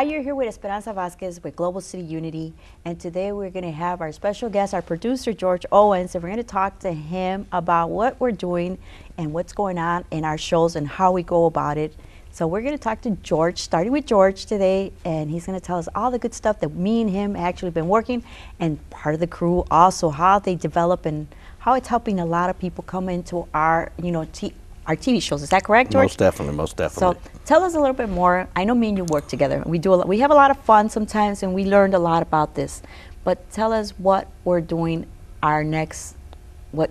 Hi, you're here with Esperanza Vasquez with Global City Unity, and today we're going to have our special guest, our producer, George Owens, and we're going to talk to him about what we're doing and what's going on in our shows and how we go about it. So we're going to talk to George, starting with George today, and he's going to tell us all the good stuff that me and him actually been working, and part of the crew also, how they develop and how it's helping a lot of people come into our, our TV shows. Is that correct, George? Most definitely, most definitely. So tell us a little bit more. I know me and you work together. We have a lot of fun sometimes, and we learned a lot about this. But tell us what we're doing our next,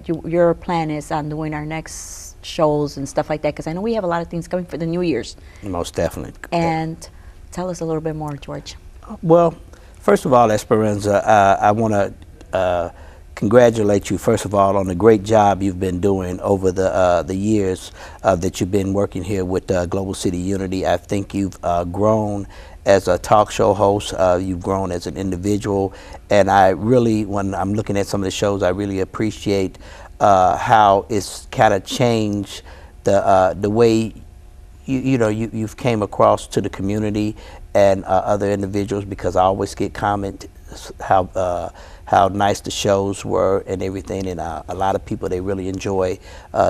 your plan is on doing our next shows and stuff like that, because I know we have a lot of things coming for the New Year's. Most definitely. And tell us a little bit more, George. Well, first of all, Esperanza, I want to congratulate you, first of all, on the great job you've been doing over the years that you've been working here with Global City Unity. I think you've grown as a talk show host, you've grown as an individual, and I really, when I'm looking at some of the shows, I really appreciate how it's kind of changed the way you've came across to the community and other individuals, because I always get comments how nice the shows were and everything, and a lot of people, they really enjoy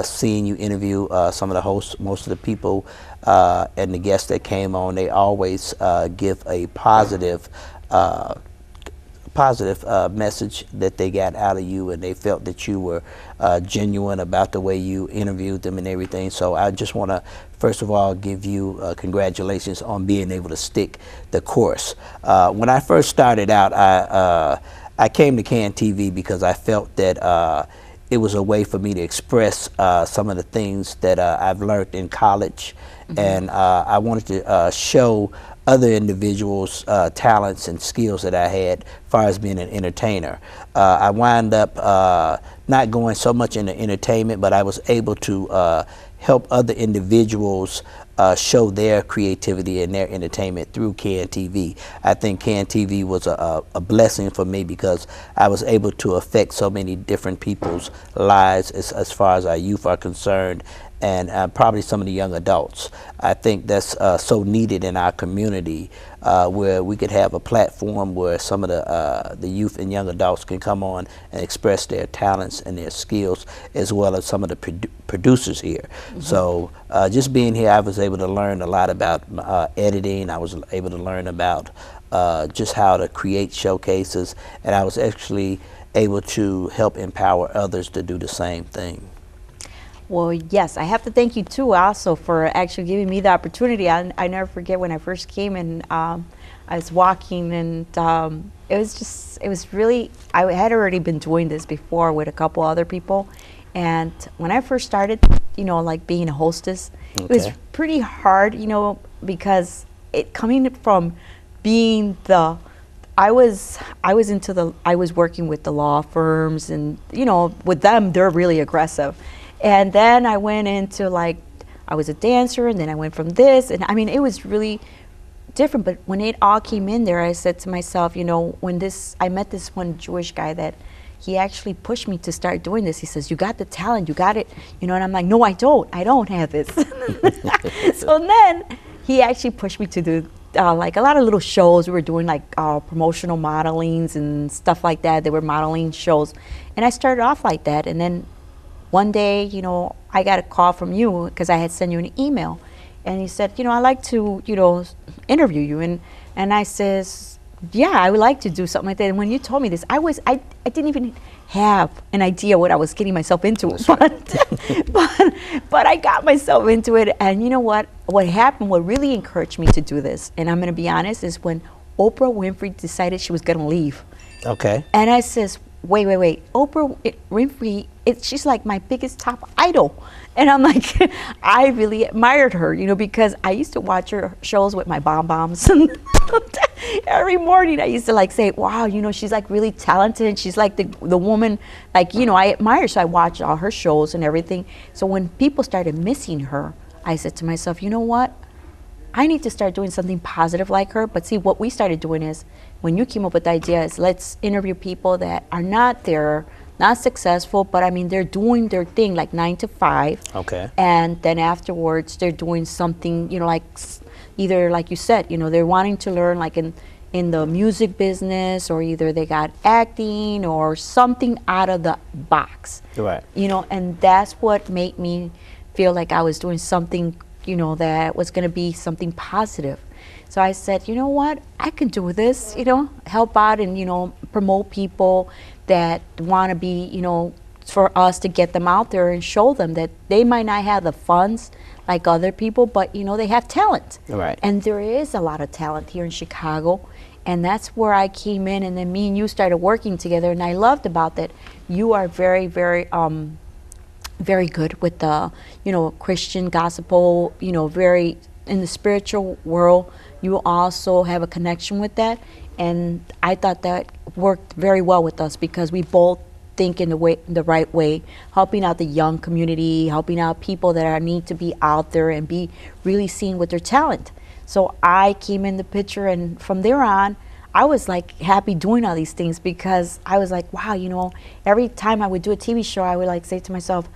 seeing you interview some of the hosts. Most of the people and the guests that came on, they always give a positive message that they got out of you, and they felt that you were genuine about the way you interviewed them and everything. So I just want to first of all give you congratulations on being able to stick the course. When I first started out, I came to CAN-TV because I felt that it was a way for me to express some of the things that I've learned in college, and I wanted to show other individuals' talents and skills that I had as far as being an entertainer. I wound up not going so much into entertainment, but I was able to help other individuals show their creativity and their entertainment through CAN-TV. I think CAN-TV was a blessing for me because I was able to affect so many different people's lives as far as our youth are concerned, and probably some of the young adults. I think that's so needed in our community, where we could have a platform where some of the youth and young adults can come on and express their talents and their skills, as well as some of the producers here. So just being here, I was able to learn a lot about editing. I was able to learn about just how to create showcases, and I was actually able to help empower others to do the same thing. Well, yes, I have to thank you too also for actually giving me the opportunity. I never forget when I first came, and I was walking, and it was really, I had already been doing this before with a couple other people, and when I first started, like being a hostess, it was pretty hard, because it coming from being I was working with the law firms, and with them, they're really aggressive. And then I went into, like, I was a dancer, and then I went from this, and I mean, it was really different. But when it all came in there, I said to myself, when I met this one Jewish guy that he actually pushed me to start doing this. He says, you got the talent, you got it, and I'm like, no, I don't have this. So then he actually pushed me to do like a lot of little shows. We were doing like promotional modelings and stuff like that. They were modeling shows, and I started off like that, and then one day, I got a call from you because I had sent you an email, and he said, I'd like to, interview you, and I says, yeah, I would like to do something like that. And when you told me this, I didn't even have an idea what I was getting myself into, but I got myself into it. And you know what happened, what really encouraged me to do this, and I'm going to be honest, is when Oprah Winfrey decided she was going to leave. Okay. And I says, wait, Oprah Winfrey, she's like my biggest top idol. And I'm like, I really admired her, because I used to watch her shows with my bombs. Every morning I used to like say, wow, she's like really talented. She's like the woman, like, I admire her. So I watched all her shows and everything. So when people started missing her, I said to myself, you know what? I need to start doing something positive like her. But see, what we started doing is, when you came up with the idea, is let's interview people that are not there, not successful, but I mean, they're doing their thing like 9 to 5. Okay. And then afterwards, they're doing something, like either, like you said, they're wanting to learn like in the music business, or either they got acting or something out of the box. Right. And that's what made me feel like I was doing something, that was going to be something positive. So I said, you know what, I can do this, help out and, promote people that want to be, for us to get them out there and show them that they might not have the funds like other people, but, they have talent. Right. And there is a lot of talent here in Chicago. And that's where I came in, and then me and you started working together. And I loved about that. You are very, very, very good with the, Christian gospel, very in the spiritual world. You also have a connection with that. And I thought that worked very well with us because we both think in the right way, helping out the young community, helping out people that need to be out there and be really seen with their talent. So I came in the picture, and from there on, I was like happy doing all these things because I was like, wow, every time I would do a TV show, I would like say to myself,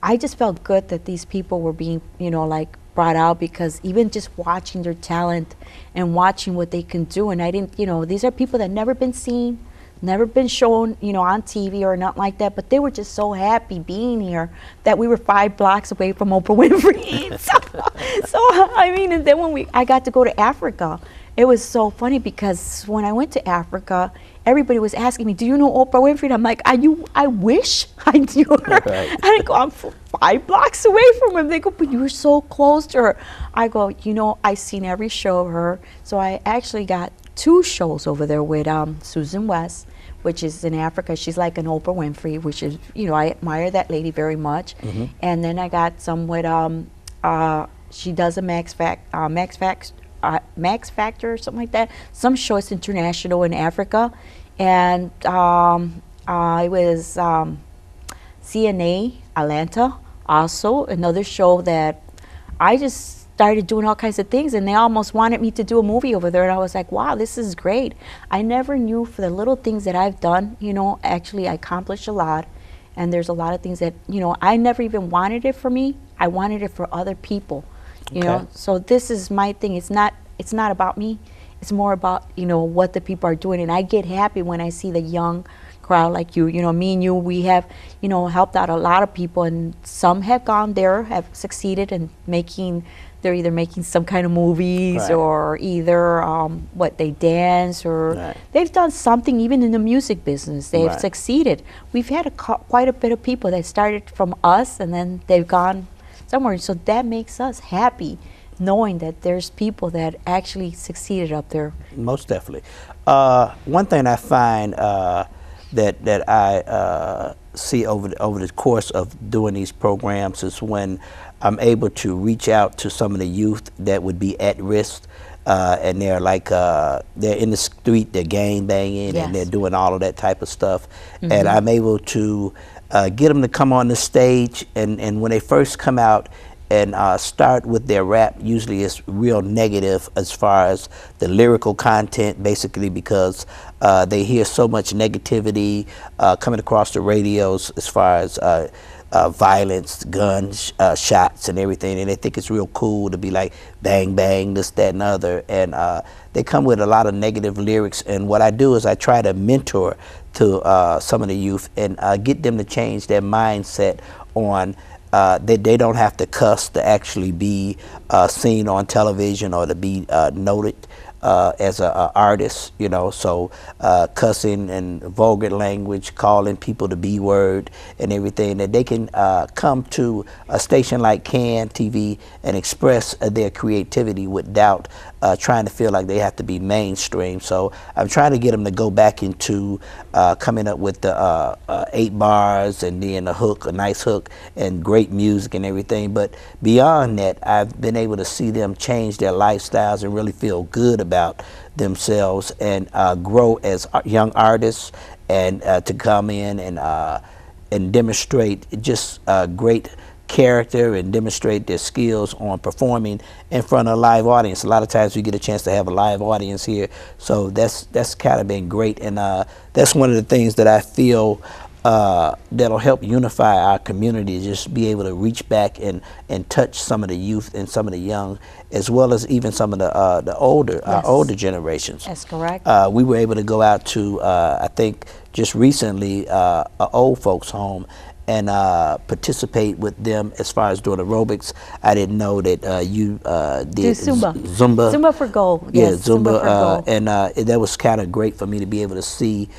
I just felt good that these people were being, like brought out, because even just watching their talent and watching what they can do, and I didn't, these are people that never been seen, never been shown, on TV or nothing like that, but they were just so happy being here that we were 5 blocks away from Oprah Winfrey. so I mean, and then when I got to go to Africa, it was so funny because when I went to Africa, everybody was asking me, do you know Oprah Winfrey? And I'm like, I wish I knew her. Right. And I go, I'm 5 blocks away from her. They go, but you were so close to her. I go, I seen every show of her. So I actually got 2 shows over there with Susan West, which is in Africa. She's like an Oprah Winfrey, which is, I admire that lady very much. Mm-hmm. And then I got some with, she does a Max Factor or something like that. Some show is international in Africa. And I was CNA Atlanta, also another show that I just started doing all kinds of things, and they almost wanted me to do a movie over there, and I was like, wow, this is great. I never knew for the little things that I've done, actually I accomplished a lot, and there's a lot of things that, I never even wanted it for me. I wanted it for other people, you know. So this is my thing. It's not about me. It's more about, what the people are doing, and I get happy when I see the young crowd like you. Me and you, we have, helped out a lot of people, and some have gone there, have succeeded in they're either making some kind of movies, right, or either they dance, or they've done something even in the music business. They've succeeded. We've had quite a bit of people that started from us, and then they've gone somewhere. So that makes us happy, knowing that there's people that actually succeeded up there. Most definitely. One thing I find that I see over the course of doing these programs is when I'm able to reach out to some of the youth that would be at risk, and they're like they're in the street, they're gang banging, and they're doing all of that type of stuff, and I'm able to get them to come on the stage, and when they first come out and start with their rap, usually it's real negative as far as the lyrical content, basically because they hear so much negativity coming across the radios as far as violence, guns, shots and everything, and they think it's real cool to be like bang bang, this, that, and other, and they come with a lot of negative lyrics. And what I do is I try to mentor to some of the youth and get them to change their mindset on that they don't have to cuss to actually be seen on television or to be noted as an artist, so cussing and vulgar language, calling people the B word and everything, that they can come to a station like CAN TV and express their creativity without trying to feel like they have to be mainstream. So I'm trying to get them to go back into coming up with the 8 bars and then a hook, a nice hook, and great music and everything. But beyond that, I've been able to see them change their lifestyles and really feel good about themselves and grow as young artists, and to come in and demonstrate just great character and demonstrate their skills on performing in front of a live audience. A lot of times we get a chance to have a live audience here, so that's kind of been great, and that's one of the things that I feel that'll help unify our community, just be able to reach back and touch some of the youth and some of the young, as well as even some of the older, Yes. our older generations. That's correct. We were able to go out to, I think just recently, an old folks home and participate with them as far as doing aerobics. I didn't know that you did Do Zumba. Zumba. Zumba for gold. Yeah, Yes, Zumba, for gold. and that was kind of great for me to be able to see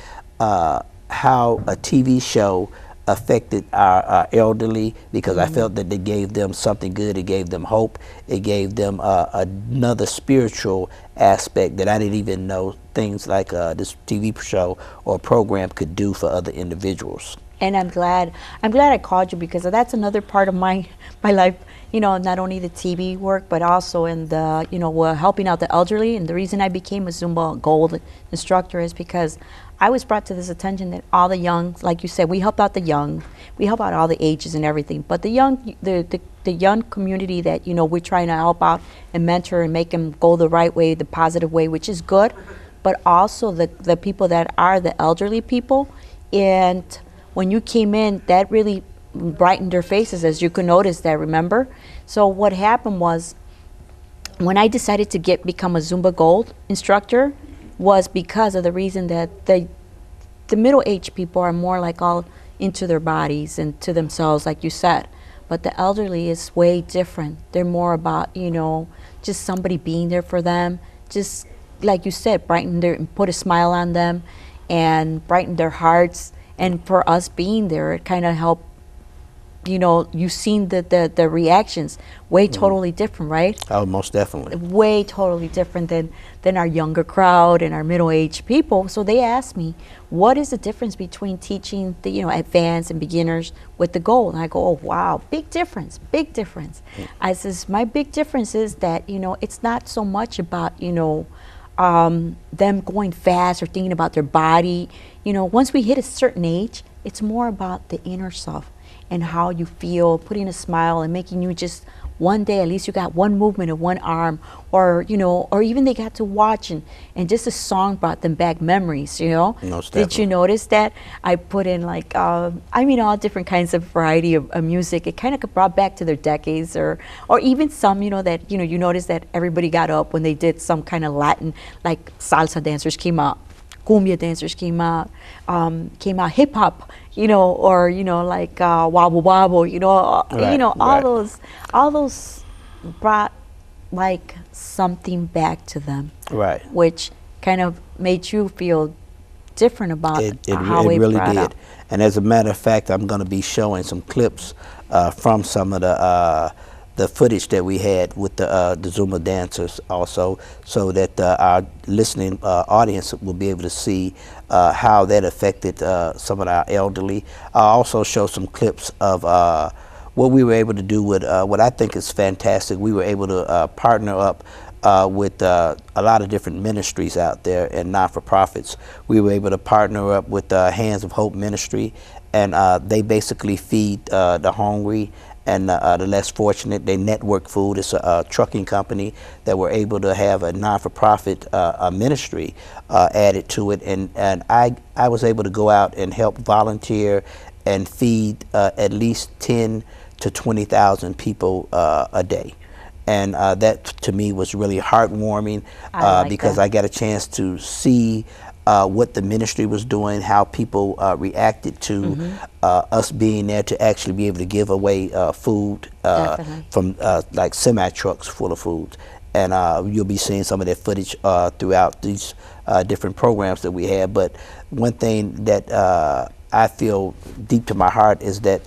how a TV show affected our elderly, because I felt that they gave them something good. It gave them hope. It gave them another spiritual aspect that I didn't even know things like this TV show or program could do for other individuals. And I'm glad I called you, because that's another part of my life, you know, not only the TV work, but also in the, you know, helping out the elderly. And the reason I became a Zumba Gold instructor is because I was brought to this attention that all the young, like you said, we help out the young, we help out all the ages and everything, but the young, the young community that, you know, we're trying to help out and mentor and make them go the right way, the positive way, which is good, but also the people that are the elderly people. And when you came in, that really brightened their faces, as you could notice that, remember? So what happened was, when I decided to become a Zumba Gold instructor, was because of the reason that the middle-aged people are more like all into their bodies and to themselves, like you said. But the elderly is way different. They're more about, you know, just somebody being there for them, just like you said, brighten their, put a smile on them and brighten their hearts. And for us being there, it kind of helped, you know, you've seen the reactions, way totally different, right? Oh, most definitely. Way totally different than our younger crowd and our middle-aged people. So they asked me, what is the difference between teaching the, you know, advanced and beginners with the gold? And I go, oh, wow, big difference, big difference. I says, my big difference is that, you know, it's not so much about, you know, them going fast or thinking about their body. You know, once we hit a certain age, it's more about the inner self and how you feel, putting a smile and making you just one day, at least you got one movement of one arm, or, you know, or even they got to watch and just a song brought them back memories, you know. Most Did you notice that? I put in like, I mean, all different kinds of variety of music. It kind of brought back to their decades, or even some, you know, that, you know, you notice that everybody got up when they did some kind of Latin, like salsa dancers came out, cumbia dancers came out hip hop, you know, or, you know, like wobble wobble, you know, Right, you know, right. all those brought like something back to them, Right. which kind of made you feel different about how it it really brought did. up. And as a matter of fact, I'm going to be showing some clips from some of the footage that we had with the Zumba dancers also, so that our listening audience will be able to see how that affected some of our elderly. I'll also show some clips of what we were able to do with what I think is fantastic. We were able to partner up with a lot of different ministries out there and not-for-profits. We were able to partner up with Hands of Hope Ministry, and they basically feed the hungry and the less fortunate. They network food. It's a trucking company that were able to have a non-for-profit ministry added to it, and I was able to go out and help volunteer and feed at least 10 to 20,000 people a day. And that to me was really heartwarming, because I got a chance to see what the ministry was doing, how people reacted to us being there to actually be able to give away food from like semi-trucks full of food. And you'll be seeing some of that footage throughout these different programs that we have. But one thing that I feel deep to my heart is that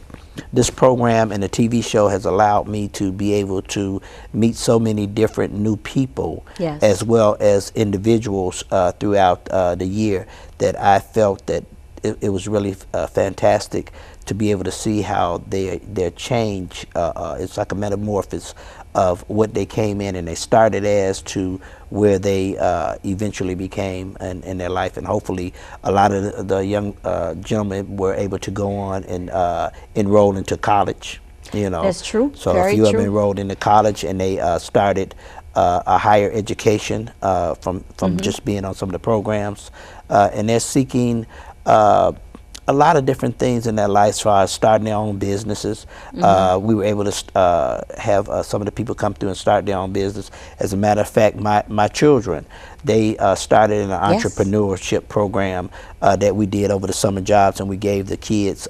this program and the TV show has allowed me to be able to meet so many different new people, Yes. as well as individuals throughout the year, that I felt that it was really fantastic to be able to see how their change, it's like a metamorphosis of what they came in and they started as to where they eventually became in their life. And hopefully a lot of the young gentlemen were able to go on and enroll into college, you know. That's true. So Very a few of them true. enrolled into college, and they started a higher education from just being on some of the programs, and they're seeking a lot of different things in their life as far as starting their own businesses. We were able to have some of the people come through and start their own business. As a matter of fact, my children, they started an entrepreneurship program that we did over the summer jobs, and we gave the kids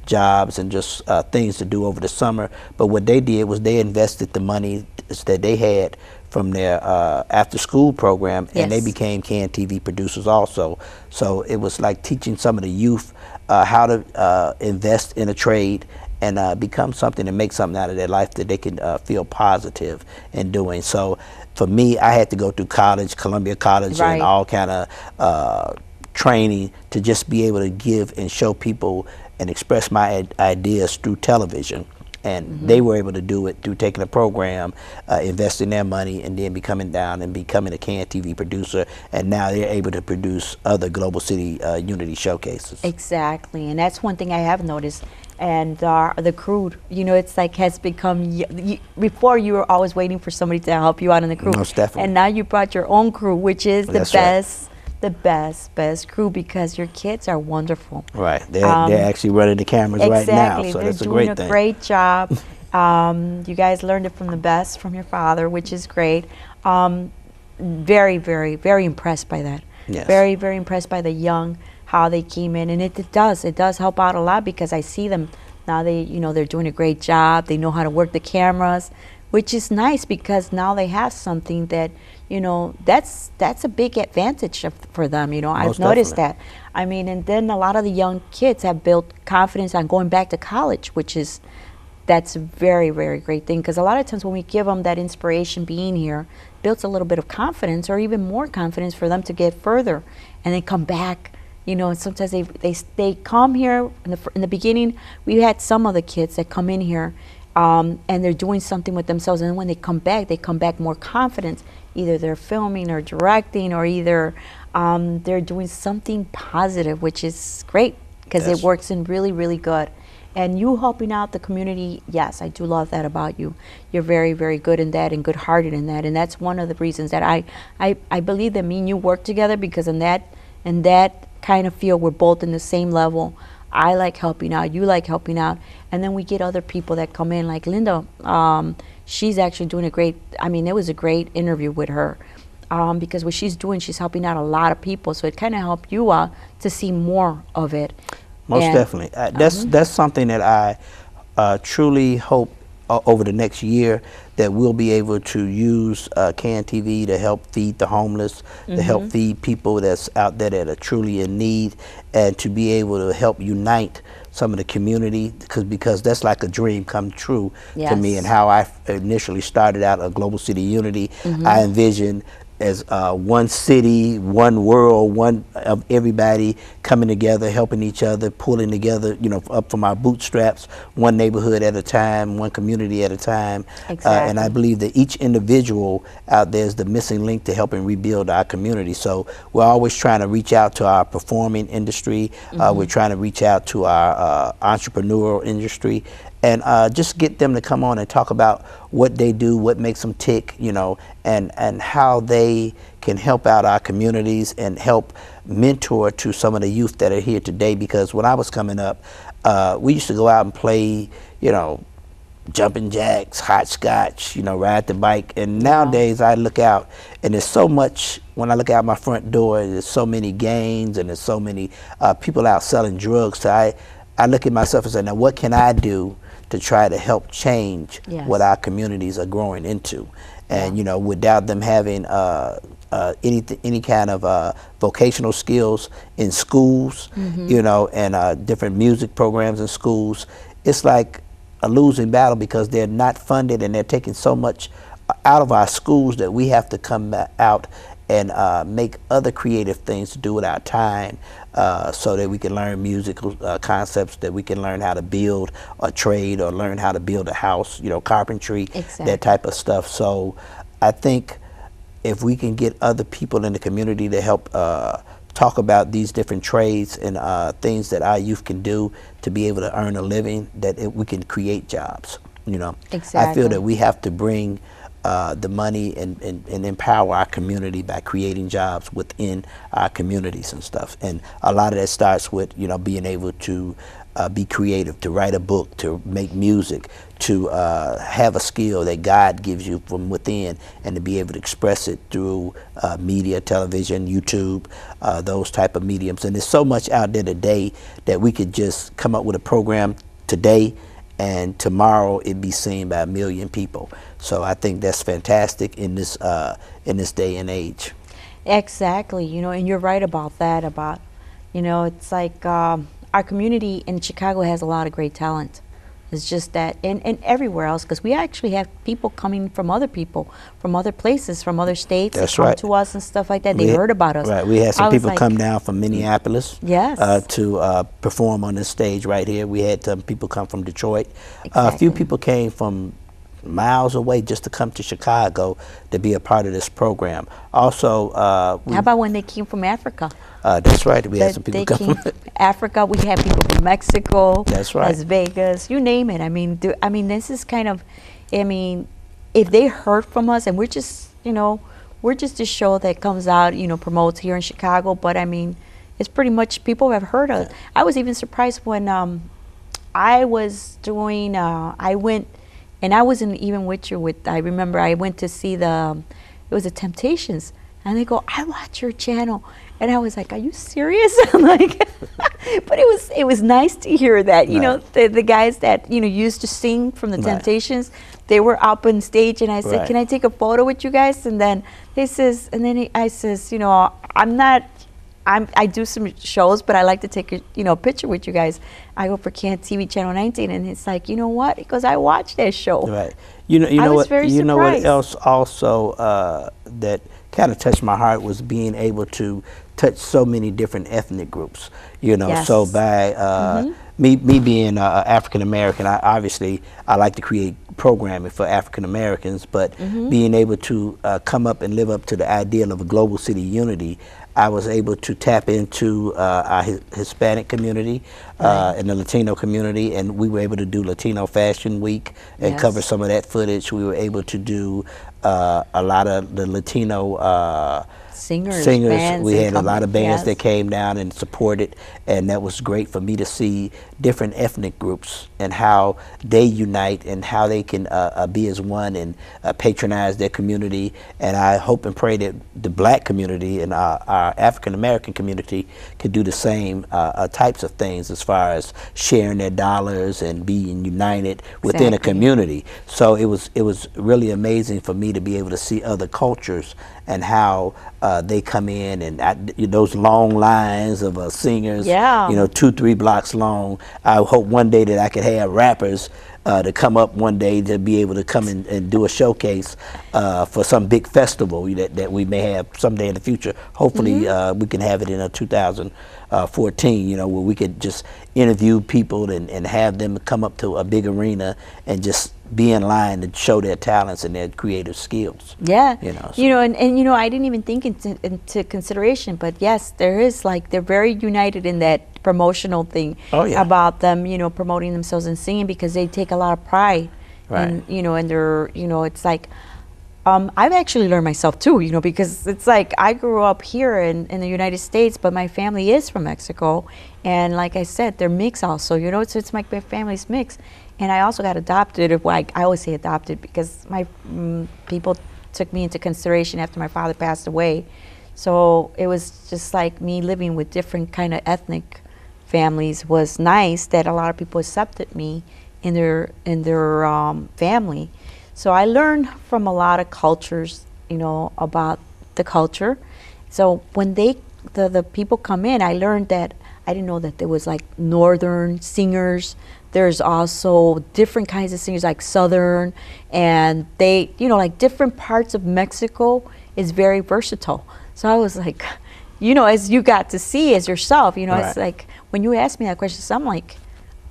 jobs and just things to do over the summer. But what they did was they invested the money that they had from their after school program, and they became CAN TV producers also. So it was like teaching some of the youth how to invest in a trade and become something and make something out of their life that they can feel positive in doing. So for me, I had to go through college, Columbia College, and all kind of training to just be able to give and show people and express my ideas through television. And they were able to do it through taking a program, investing their money, and then becoming a CAN TV producer. And now they're able to produce other Global City Unity showcases. Exactly, and that's one thing I have noticed. And the crew, you know, it's like has become, before you were always waiting for somebody to help you out in the crew. Most definitely. And now you brought your own crew, which is the best. The best crew, because your kids are wonderful. Right, they're actually running the cameras right now, so that's a great thing. They're doing a great job. You guys learned it from the best, from your father, which is great. Very, very, very impressed by that. Yes. Very, very impressed by the young, how they came in, and it does help out a lot, because I see them now. They're doing a great job. They know how to work the cameras, which is nice, because now they have something that, that's a big advantage for them. I've noticed that. I mean, and then a lot of the young kids have built confidence on going back to college, that's a very, very great thing, because a lot of times when we give them that inspiration being here, builds a little bit of confidence, or even more confidence for them to get further and then come back. And sometimes they come here in the beginning. We had some of the kids that come in here and they're doing something with themselves, and then when they come back more confident. Either they're filming or directing, or either they're doing something positive, which is great, because it works in really, really good. And you helping out the community, yes, I do love that about you. You're very, very good in that, and good-hearted in that, and that's one of the reasons that I believe that me and you work together, because in that kind of field, we're both in the same level. I like helping out, you like helping out, and then we get other people that come in, like Linda. She's actually doing it was a great interview with her, because what she's doing, she's helping out a lot of people, so it kind of helped you out to see more of it. Most definitely. That's something that I truly hope over the next year that we'll be able to use CAN TV to help feed the homeless, to help feed people that's out there that are truly in need, and to be able to help unite some of the community, because that's like a dream come true to me. And how I initially started out at Global City Unity, I envisioned as one city, one world, one of everybody coming together, helping each other, pulling together, up from our bootstraps, one neighborhood at a time, one community at a time. Exactly. And I believe that each individual out there is the missing link to helping rebuild our community. So we're always trying to reach out to our performing industry. We're trying to reach out to our entrepreneurial industry, and just get them to come on and talk about what they do, what makes them tick, and how they can help out our communities and help mentor to some of the youth that are here today. Because when I was coming up, we used to go out and play, jumping jacks, hopscotch, ride the bike. And nowadays I look out, and there's so much, when I look out my front door, there's so many gangs, and there's so many people out selling drugs. So I look at myself and say, now what can I do to try to help change what our communities are growing into? And without them having any kind of vocational skills in schools, and different music programs in schools, it's like a losing battle, because they're not funded, and they're taking so much out of our schools that we have to come out and make other creative things to do with our time, so that we can learn musical concepts, that we can learn how to build a trade, or learn how to build a house, carpentry, that type of stuff. So I think if we can get other people in the community to help talk about these different trades and things that our youth can do to be able to earn a living, that we can create jobs. I feel that we have to bring the money and empower our community by creating jobs within our communities and stuff. And a lot of that starts with, you know, being able to be creative, to write a book, to make music, to have a skill that God gives you from within, and to be able to express it through media, television, YouTube, those type of mediums. And there's so much out there today that we could just come up with a program today, and tomorrow it'd be seen by 1 million people. So I think that's fantastic in this day and age. Exactly, you know, and you're right about that. About, you know, it's like our community in Chicago has a lot of great talent. It's just that, and everywhere else, because we actually have people coming from other people, from other places, from other states. That's come right. to us and stuff like that. They heard about us. Right. We had some people like, come down from Minneapolis. Yes. To perform on this stage right here. We had some people come from Detroit. Exactly. A few people came from miles away just to come to Chicago to be a part of this program. Also, how about when they came from Africa? That's right. We had some people come from Africa. We had people from Mexico. That's right. Las Vegas. You name it. I mean, this is kind of, I mean, if they heard from us, and we're just, you know, we're just a show that comes out, you know, promotes here in Chicago. But I mean, it's pretty much people have heard of it. I was even surprised when I was doing. I went, and I wasn't even with you. I remember I went to see it was the Temptations, and they go, "I watch your channel." And I was like, "Are you serious?" I'm like, but it was nice to hear that, you know, the guys that, you know, used to sing from the Temptations, they were up on stage, and I said, "Can I take a photo with you guys?" And then they says, I says, you know, I do some shows, but I like to take a picture with you guys. I go for Can TV Channel 19, and it's like, you know what? Because I watched that show. Right. You know what else also that kind of touched my heart was being able to touch so many different ethnic groups. You know, Yes. so by me being African American, I like to create programming for African Americans, but being able to come up and live up to the ideal of a global city unity, I was able to tap into our Hispanic community and the Latino community, and we were able to do Latino Fashion Week and cover some of that footage. We were able to do a lot of the Latino singers. We had a lot of bands that came down and supported, and that was great for me to see different ethnic groups and how they unite and how they can be as one and patronize their community. And I hope and pray that the black community and our African American community can do the same types of things as far as sharing their dollars and being united within a community. So it was really amazing for me to be able to see other cultures and how they come in, and those long lines of singers, you know, 2-3 blocks long. I hope one day that I could have rappers to come up one day to be able to come and do a showcase for some big festival that we may have someday in the future. Hopefully we can have it in 2014, you know, where we could just interview people and have them come up to a big arena and just be in line to show their talents and their creative skills. Yeah, you know, so. You know, and you know, I didn't even think into consideration, but yes, there is, like, they're very united in that promotional thing about them, you know, promoting themselves and singing, because they take a lot of pride, and you know, and they're, you know, it's like, I've actually learned myself too, you know, because it's like I grew up here in the United States, but my family is from Mexico, and like I said, they're mixed also, you know, so it's like my family's mixed. And I also got adopted. Like I always say adopted, because my people took me into consideration after my father passed away. So it was just like me living with different kind of ethnic families was nice, that a lot of people accepted me in their family. So I learned from a lot of cultures, you know, about the culture. So when the people come in, I learned that I didn't know that there was like northern singers. There's also different kinds of singers, like Southern, and they, you know, like different parts of Mexico is very versatile. So I was like, you know, as you got to see as yourself, you know, it's like when you asked me that question, so I'm like,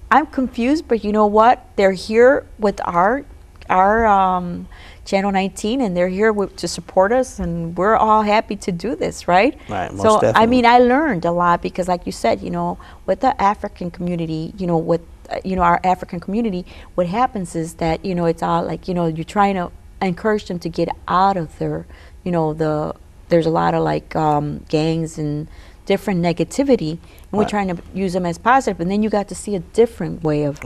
I'm confused, but you know what? They're here with our Channel 19, and they're here to support us, and we're all happy to do this, right? Right, most so definitely. I mean, I learned a lot, because like you said, you know, with the African community, you know, with you know, our African community, what happens is that, you know, it's all like, you know, you're trying to encourage them to get out of their, there's a lot of like gangs and different negativity, and we're trying to use them as positive. And then you got to see a different way of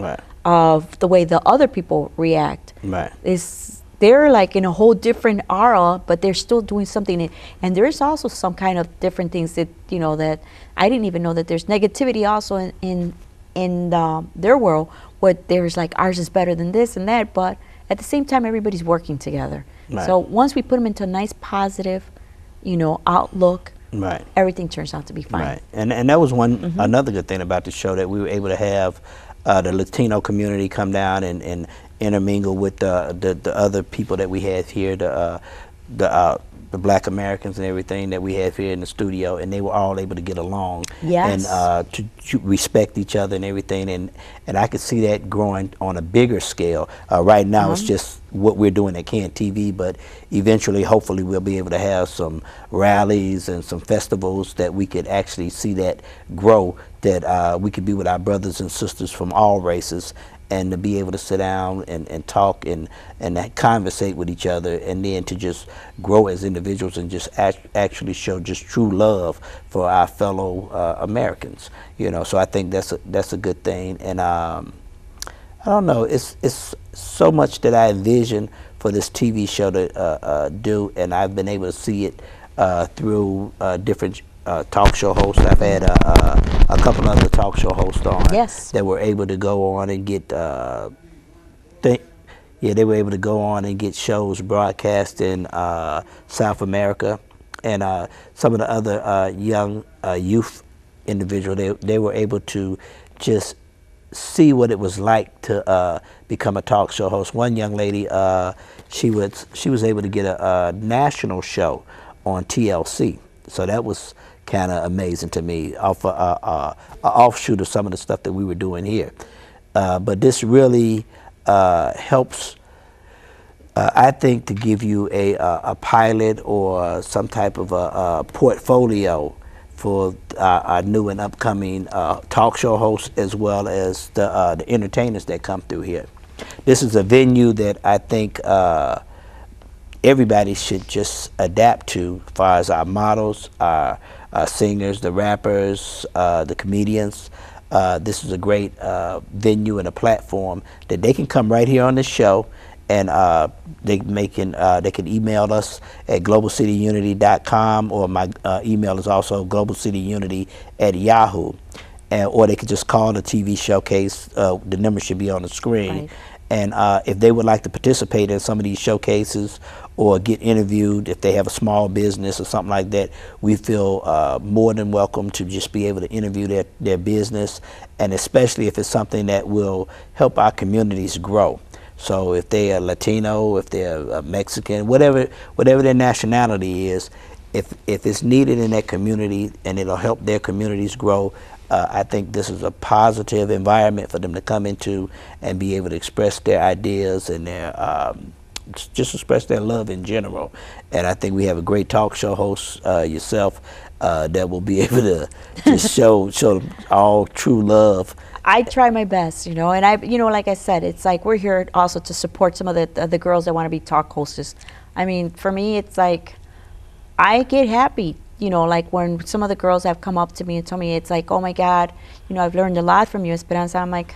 the way the other people react. They're like in a whole different aura, but they're still doing something. And there's also some kind of different things that that I didn't even know that there's negativity also in their world. What there's like ours is better than this and that, but at the same time everybody's working together. So once we put them into a nice positive, outlook, everything turns out to be fine. And that was another good thing about the show, that we were able to have the Latino community come down and intermingle with the other people that we have here, the Black Americans and everything that we have here in the studio, and they were all able to get along and to respect each other and everything, and I could see that growing on a bigger scale. Right now it's just what we're doing at Can TV, but eventually hopefully we'll be able to have some rallies and some festivals that we could actually see that grow, that we could be with our brothers and sisters from all races, and to be able to sit down and talk and conversate with each other, and then to just grow as individuals and just actually show just true love for our fellow Americans. So I think that's a good thing. And I don't know, it's so much that I envision for this TV show to do, and I've been able to see it through different talk show hosts. I've had a couple other talk show hosts on that were able to go on and get they were able to go on and get shows broadcast in South America, and some of the other young youth individuals, they were able to just see what it was like to become a talk show host. One young lady, she was able to get a national show on TLC, so that was kind of amazing to me, off a offshoot of some of the stuff that we were doing here. But this really helps, I think, to give you a pilot or some type of a portfolio for our new and upcoming talk show hosts, as well as the entertainers that come through here. This is a venue that I think everybody should just adapt to, as far as our models, our singers, the rappers, the comedians. This is a great venue and a platform that they can come right here on this show, and they can email us at globalcityunity.com, or my email is also globalcityunity@yahoo, or they could just call the TV showcase. The number should be on the screen. And if they would like to participate in some of these showcases or get interviewed, if they have a small business or something like that, we feel more than welcome to just be able to interview their business, and especially if it's something that will help our communities grow. So if they are Latino, if they're Mexican, whatever their nationality is, if it's needed in that community and it'll help their communities grow, I think this is a positive environment for them to come into and be able to express their ideas and their just express their love in general. And I think we have a great talk show host, yourself, that will be able to just show all true love. I try my best, and like I said, it's like we're here also to support some of the girls that want to be talk hostess. I mean, for me, it's like I get happy, like when some of the girls have come up to me and told me, it's like, oh my God, I've learned a lot from you, Esperanza. I'm like,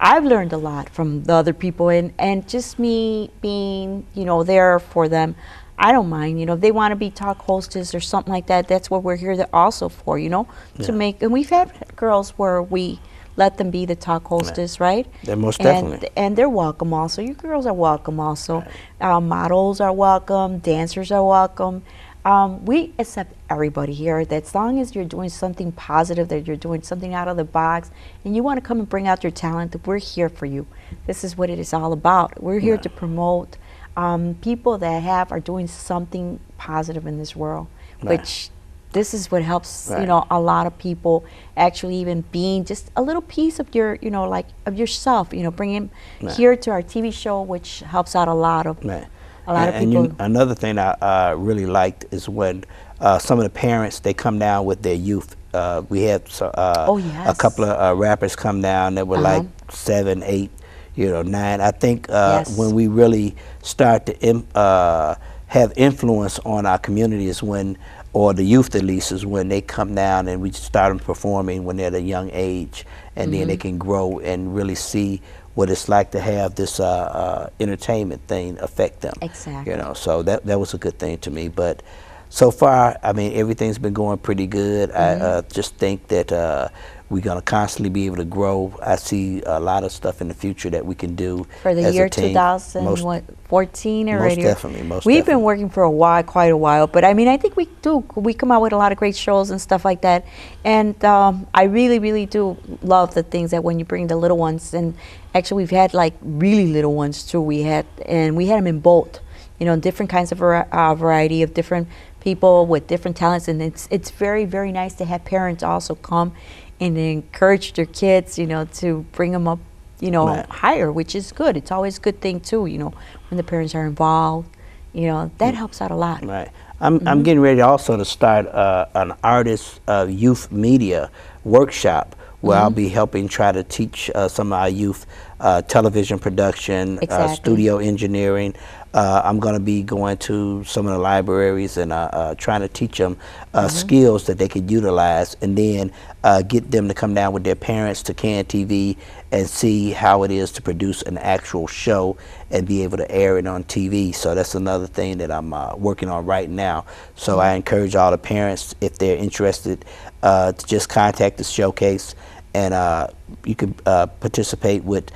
I've learned a lot from the other people, and just me being, there for them, I don't mind. If they want to be talk hostess or something like that, that's what we're here also for, to make. And we've had girls where we let them be the talk hostess, right? They're most definitely. And they're welcome also. You girls are welcome also. Models are welcome. Dancers are welcome. We accept everybody here. That as long as you're doing something positive, that you're doing something out of the box, and you want to come and bring out your talent, that we're here for you. This is what it is all about. We're here to promote people that are doing something positive in this world, which this is what helps, a lot of people actually even being just a little piece of your, like of yourself, bringing here to our TV show, which helps out a lot of people. And another thing I really liked is when some of the parents, they come down with their youth. We had a couple of rappers come down that were like 7, 8, 9. I think Yes. when we really start to have influence on our community is when, or the youth at least, is when they come down and we start them performing when they're at a young age, and then they can grow and really see what it's like to have this entertainment thing affect them. Exactly. So that was a good thing to me. But so far, I mean, everything's been going pretty good. I just think that we're going to constantly be able to grow. I see a lot of stuff in the future that we can do For the as year a team. 2014 already. Most definitely, most We've definitely. been working for quite a while, but I mean, I think we come out with a lot of great shows and stuff like that. And I really, really do love the things that when you bring the little ones, and actually we've had like really little ones too. We had them in both, different kinds of variety of different people with different talents, and it's very, very nice to have parents also come and encourage their kids, to bring them up, Right. higher, which is good. It's always a good thing too, when the parents are involved, that helps out a lot. Right. I'm getting ready also to start an artist youth media workshop where I'll be helping try to teach some of our youth television production, Exactly. studio engineering. I'm going to be going to some of the libraries and trying to teach them skills that they could utilize, and then get them to come down with their parents to CAN TV and see how it is to produce an actual show and be able to air it on TV. So that's another thing that I'm working on right now. So I encourage all the parents, if they're interested, to just contact the showcase, and you can participate with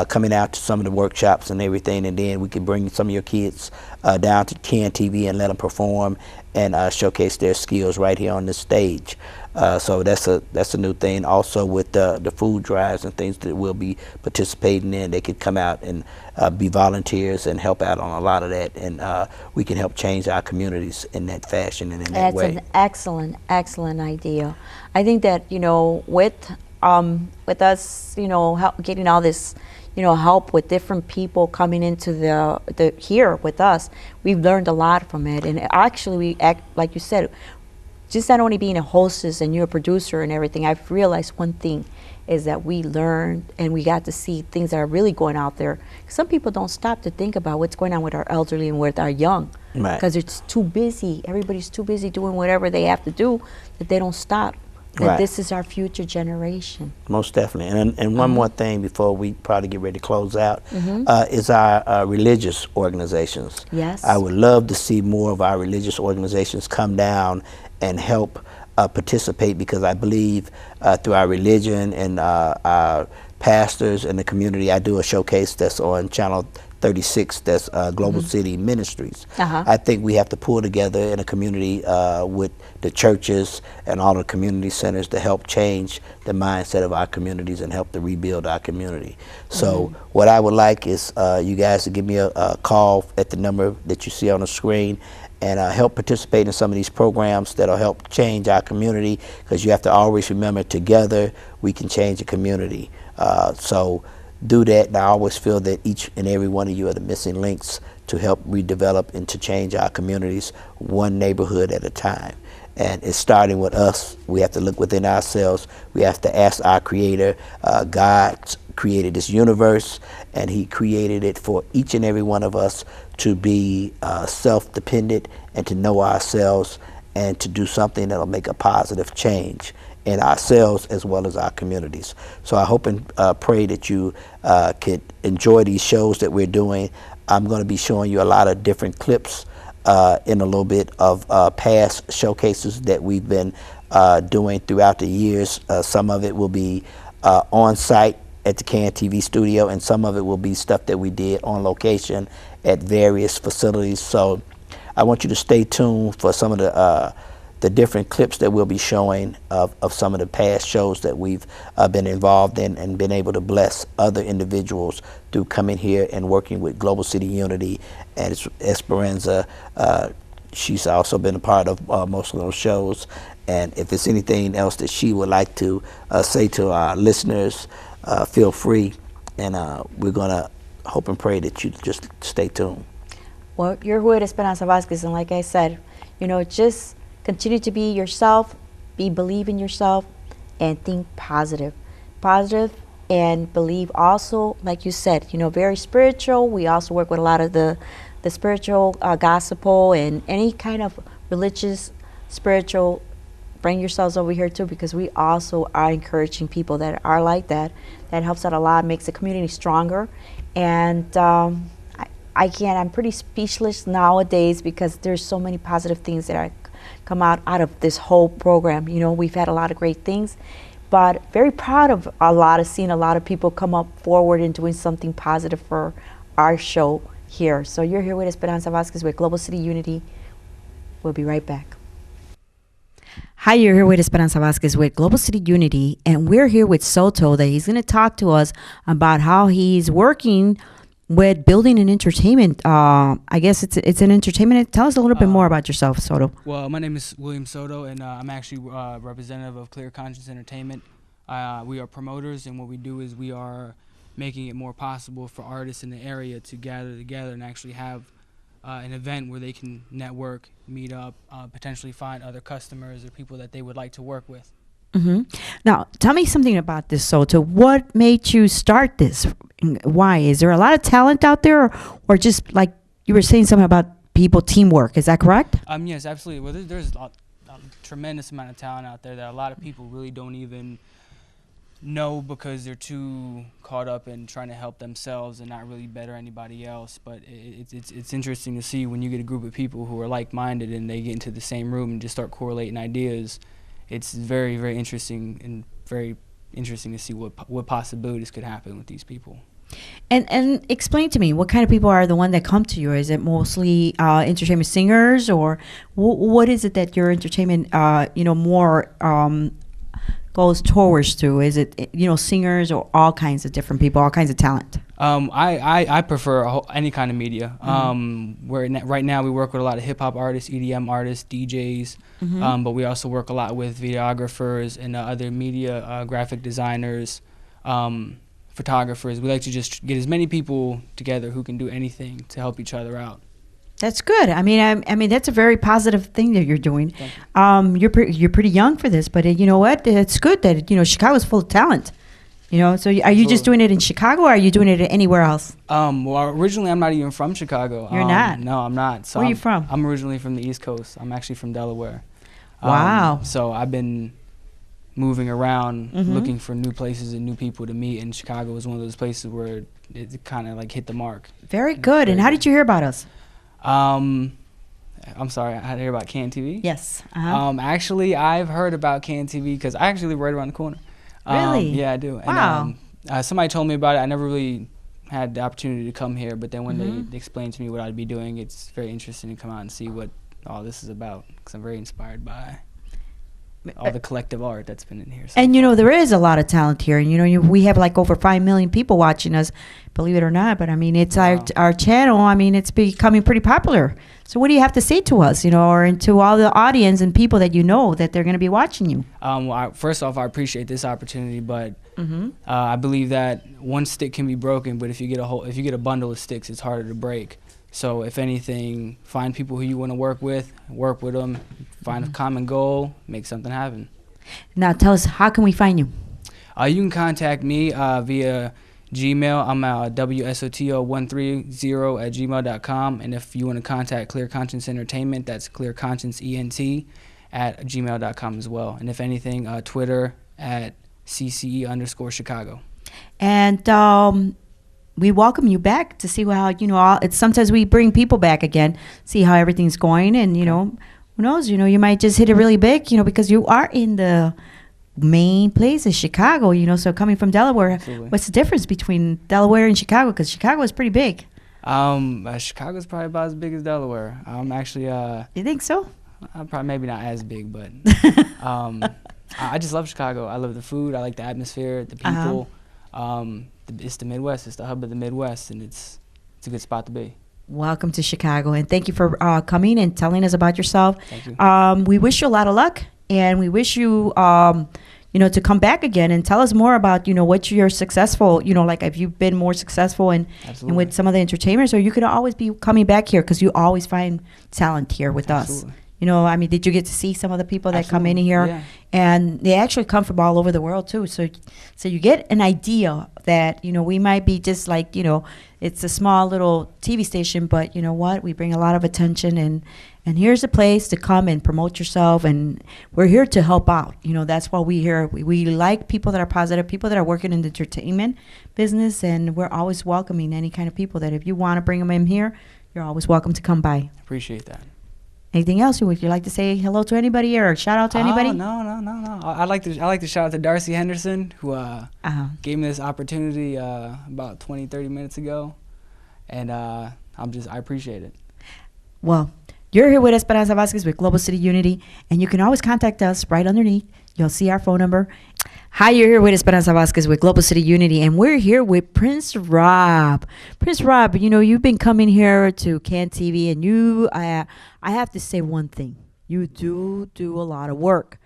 coming out to some of the workshops and everything, and then we can bring some of your kids down to CAN TV and let them perform and showcase their skills right here on this stage. So that's a new thing. Also with the food drives and things that we'll be participating in, they could come out and be volunteers and help out on a lot of that, and we can help change our communities in that fashion and in that way. That's an excellent idea. I think that with us, getting all this, help with different people coming into the here with us, we've learned a lot from it. And actually, we act like you said, just not only being a hostess and you're a producer and everything. I've realized one thing is that we learned and we got to see things that are really going out there. Some people don't stop to think about what's going on with our elderly and with our young, because it's too busy. Everybody's too busy doing whatever they have to do that they don't stop. That this is our future generation. Most definitely. And one more thing before we probably get ready to close out is our religious organizations. Yes. I would love to see more of our religious organizations come down and help participate, because I believe through our religion and our pastors and the community, I do a showcase that's on Channel 36, that's Global City Ministries. I think we have to pull together in a community with the churches and all the community centers to help change the mindset of our communities and help to rebuild our community. So what I would like is you guys to give me a call at the number that you see on the screen, and help participate in some of these programs that'll help change our community, because you have to always remember, together we can change a community. So do that, and I always feel that each and every one of you are the missing links to help redevelop and to change our communities one neighborhood at a time. And it's starting with us. We have to look within ourselves. We have to ask our Creator. God created this universe, and He created it for each and every one of us to be self-dependent and to know ourselves and to do something that'll make a positive change in ourselves as well as our communities. So I hope and pray that you could enjoy these shows that we're doing. I'm going to be showing you a lot of different clips in a little bit of past showcases that we've been doing throughout the years. Some of it will be on site at the CAN TV studio, and some of it will be stuff that we did on location at various facilities. So I want you to stay tuned for some of the different clips that we'll be showing of some of the past shows that we've been involved in and been able to bless other individuals through coming here and working with Global City Unity and Esperanza. She's also been a part of most of those shows. And if there's anything else that she would like to say to our listeners, feel free. And we're going to hope and pray that you just stay tuned. Well, you're with Esperanza Vasquez, and like I said, just continue to be yourself, believe in yourself, and think positive. Positive and believe also, like you said, very spiritual. We also work with a lot of the spiritual gospel and any kind of religious, spiritual. Bring yourselves over here too, because we also are encouraging people that are like that. That helps out a lot, makes the community stronger. And I'm pretty speechless nowadays because there's so many positive things that are come out of this whole program. We've had a lot of great things, but very proud of seeing a lot of people come up forward and doing something positive for our show here. So you're here with Esperanza Vasquez with Global City Unity. We'll be right back. Hi, you're here with Esperanza Vasquez with Global City Unity, and we're here with Soto that he's going to talk to us about how he's working with building an entertainment. I guess it's an entertainment. Tell us a little bit more about yourself, Soto. Well, my name is William Soto, and I'm actually representative of Clear Conscience Entertainment. We are promoters, and what we do is we are making it more possible for artists in the area to gather together and actually have an event where they can network, meet up, potentially find other customers or people that they would like to work with. Mm-hmm. Now, tell me something about this, Soto. What made you start this? Why? Is there a lot of talent out there, or just like you were saying something about people, teamwork? Is that correct? Yes, absolutely. Well, there's a tremendous amount of talent out there that a lot of people really don't even know because they're too caught up in trying to help themselves and not really better anybody else. But it's interesting to see when you get a group of people who are like-minded and they get into the same room and just start correlating ideas. It's very, very interesting and very interesting to see what possibilities could happen with these people. And explain to me, what kind of people are the one that come to you? Is it mostly entertainment singers, or what is it that your entertainment more goes towards to? Is it singers or all kinds of different people, all kinds of talent? I prefer any kind of media. Right now we work with a lot of hip hop artists, EDM artists, DJs, but we also work a lot with videographers and other media, graphic designers, photographers. We like to just get as many people together who can do anything to help each other out. That's good. I mean, that's a very positive thing that you're doing. You're pretty young for this, but you know what? It's good that Chicago's full of talent. So are you just doing it in Chicago, or are you doing it anywhere else? Well, originally I'm not even from Chicago. You're not? No, I'm not. So Where are you from? I'm originally from the East Coast. I'm actually from Delaware. Wow. So I've been moving around, looking for new places and new people to meet, and Chicago was one of those places where it kind of like hit the mark. Very good. And how did you hear about us? I'm sorry, I had to hear about Can TV. Yes. Actually, I've heard about Can TV because I actually live right around the corner. Really? Yeah, I do. Wow. And, somebody told me about it. I never really had the opportunity to come here, but then when they explained to me what I'd be doing, it's very interesting to come out and see what all this is about, because I'm very inspired by all the collective art that's been in here. So and there is a lot of talent here, and we have like over 5 million people watching us, believe it or not. But I mean, it's our channel. I mean, it's becoming pretty popular. So what do you have to say to us, or to all the audience and people that that they're going to be watching you? Well, first off, I appreciate this opportunity, but I believe that one stick can be broken, but if you get a bundle of sticks, it's harder to break. So if anything, find people who you want to work with them, find a common goal, make something happen. Now tell us, how can we find you? You can contact me via Gmail. I'm WSOTO130@gmail.com. And if you want to contact Clear Conscience Entertainment, that's Clear Conscience ENT at gmail.com as well. And if anything, Twitter at CCE_Chicago. And we welcome you back to see how, it's sometimes we bring people back again, see how everything's going. And, who knows, you might just hit it really big, because you are in the main place is Chicago, so coming from Delaware. Absolutely. What's the difference between Delaware and Chicago? Because Chicago is pretty big. Chicago's probably about as big as Delaware. Actually, you think so? Probably maybe not as big, but I just love Chicago. I love the food. I like the atmosphere, the people. It's the Midwest. It's the hub of the Midwest, and it's a good spot to be. Welcome to Chicago, and thank you for coming and telling us about yourself. Thank you. We wish you a lot of luck, and we wish you, to come back again and tell us more about, what you're successful, like if you've been more successful and with some of the entertainers, or you could always be coming back here because you always find talent here with us. You know, I mean, did you get to see some of the people that come in Absolutely, here? yeah. And they actually come from all over the world too. So you get an idea that, you know, we might be just like, you know, it's a small little TV station, but you know what? We bring a lot of attention, and here's a place to come and promote yourself, and we're here to help out. You know, that's why we here. We like people that are positive, people that are working in the entertainment business, and we're always welcoming any kind of people that if you want to bring them in here, you're always welcome to come by. Appreciate that. Anything else? Would you like to say hello to anybody or shout out to anybody? Oh, no. I like to shout out to Darcy Henderson, who gave me this opportunity about 20, 30 minutes ago, and I appreciate it. Well, you're here with Esperanza Vasquez with Global City Unity, and you can always contact us right underneath. You'll see our phone number. Hi, you're here with Esperanza Vasquez with Global City Unity, and we're here with Prince Rob. Prince Rob, you know, you've been coming here to Can TV, and you, I have to say one thing. You do a lot of work,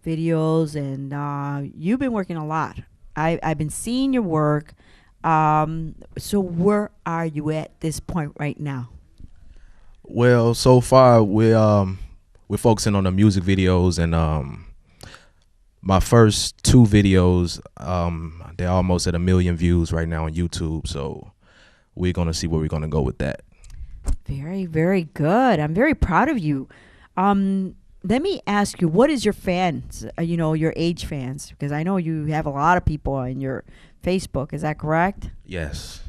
videos, and you've been working a lot. I've been seeing your work. So where are you at this point right now? Well, so far we're focusing on the music videos, and my first 2 videos, they're almost at 1 million views right now on YouTube. So we're gonna see where we're gonna go with that. Very, very good. I'm very proud of you. Let me ask you, what is your fans? You know, your age fans, because I know you have a lot of people on your Facebook. Is that correct? Yes.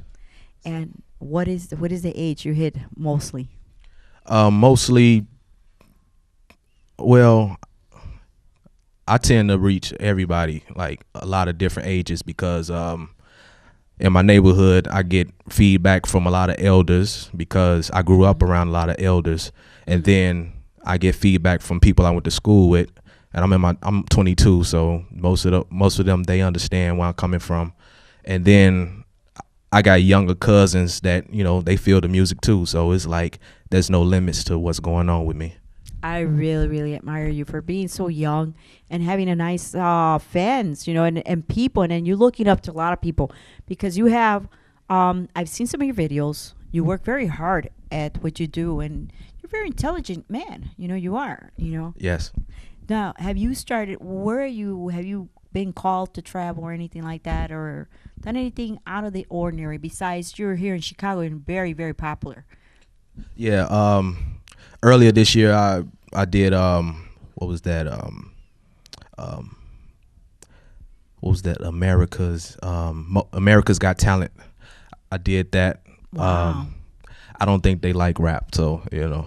And what is the age you hit mostly? Mostly, well, I tend to reach everybody, like a lot of different ages, because in my neighborhood I get feedback from a lot of elders because I grew up around a lot of elders, and then I get feedback from people I went to school with, and I'm 22, so most of them, they understand where I'm coming from, and then I got younger cousins that, you know, they feel the music too, so it's like there's no limits to what's going on with me. I really, really admire you for being so young and having a nice fans, you know, and people, and then you're looking up to a lot of people because you have, I've seen some of your videos. You work very hard at what you do, and you're a very intelligent man. You know, you are, you know. Yes. Now, have you been called to travel or anything like that, or done anything out of the ordinary besides you're here in Chicago and very, very popular? Yeah. Earlier this year, I did what was that? What was that? America's Got Talent. I did that. Wow. I don't think they like rap, so you know.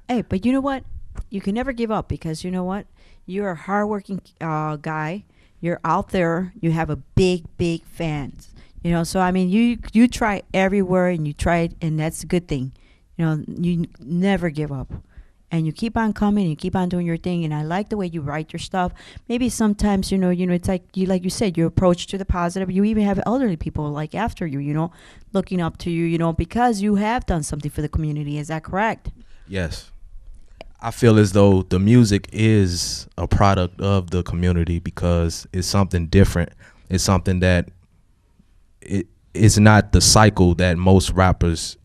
Hey, but you know what? You can never give up because you know what? You're a hardworking guy. You're out there. You have a big fans. You know, so I mean, you try everywhere and you try it, and that's a good thing. You know, you never give up, and you keep on coming. You keep on doing your thing, and I like the way you write your stuff. Maybe sometimes, you know, it's like you said, your approach to the positive. You even have elderly people like after you, you know, looking up to you, you know, because you have done something for the community. Is that correct? Yes. I feel as though the music is a product of the community because it's something different. It's something that it's not the cycle that most rappers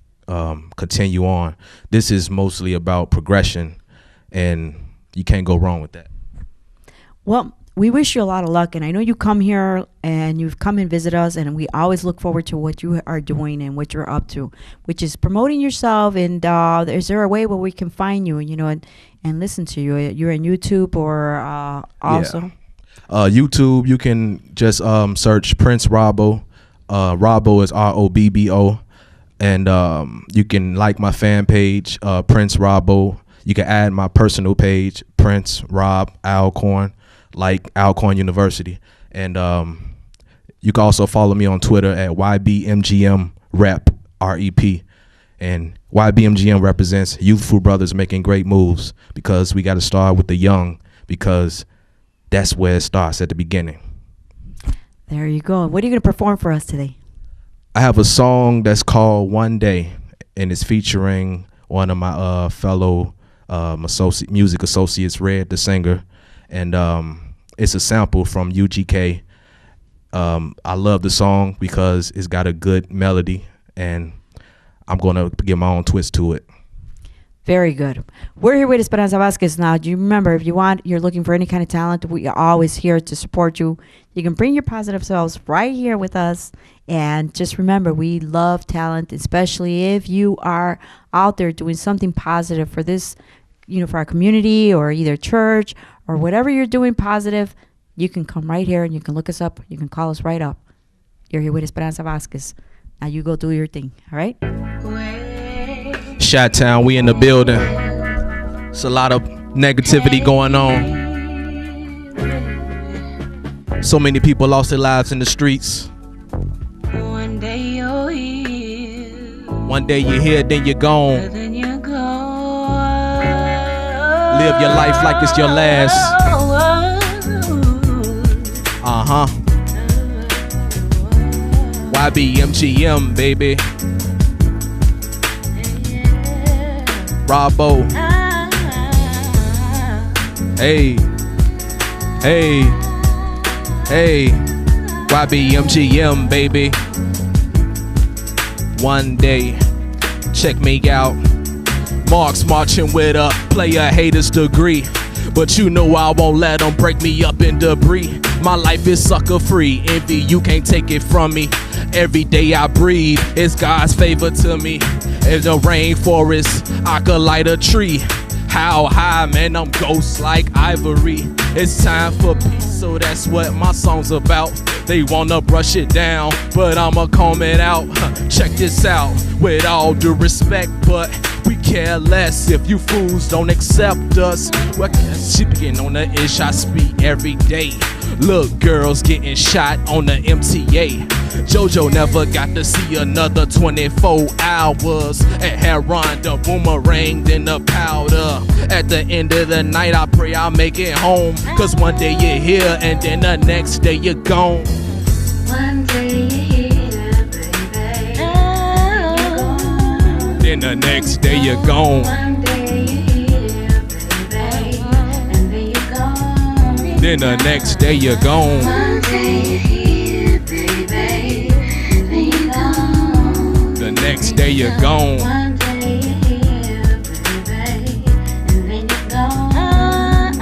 continue on. This is mostly about progression, and you can't go wrong with that. Well, we wish you a lot of luck, and I know you come here and you've come and visit us, and we always look forward to what you are doing and what you're up to, which is promoting yourself. And is there a way where we can find you, you know, and listen to you? You're on YouTube or also? Yeah. YouTube, you can just search Prince Robbo. Robbo is ROBBO. And you can like my fan page, Prince Robbo. You can add my personal page, Prince Rob Alcorn, like Alcorn University. And you can also follow me on Twitter at YBMGM Rep, REP. And YBMGM represents youthful brothers making great moves, because we got to start with the young, because that's where it starts, at the beginning. There you go. What are you going to perform for us today? I have a song that's called One Day, and it's featuring one of my fellow music associates, Red the singer, and it's a sample from UGK. I love the song because it's got a good melody, and I'm going to give my own twist to it. Very good. We're here with Esperanza Vasquez now. Do you remember, if you're looking for any kind of talent, we are always here to support you. You can bring your positive selves right here with us. And just remember, we love talent, especially if you are out there doing something positive for this, for our community or either church or whatever you're doing positive. You can come right here and you can look us up. You can call us right up. You're here with Esperanza Vasquez. Now you go do your thing, all right? Chi-Town, we in the building. It's a lot of negativity going on. So many people lost their lives in the streets. One day you're here. One day you're here, then you're gone. Then you're gone. Live your life like it's your last. Uh-huh. YBMGM, baby. Robbo. Hey. Hey. Hey. YBMGM, baby. One day. Check me out. Mark's marching with a player hater's degree. But you know I won't let them break me up in debris. My life is sucker free. Envy, you can't take it from me. Every day I breathe, it's God's favor to me. In the rainforest, I could light a tree. How high, man, I'm ghosts like ivory. It's time for peace, so that's what my song's about. They wanna brush it down, but I'ma comb it out. Check this out, with all due respect, but we care less if you fools don't accept us. What speaking on the ish I speak every day. Look, girls getting shot on the MTA. JoJo never got to see another 24 hours. At Heron, the boomerang, then the powder. At the end of the night, I pray I'll make it home. Cause one day you're here and then the next day you're gone. One day you're here, baby. Then the next day you're gone. One day you're here, baby. And then you're gone. Then the next day you're gone. One day you're here, baby. Then you're gone. The next day you're gone. One day you're here, baby. And then you're gone.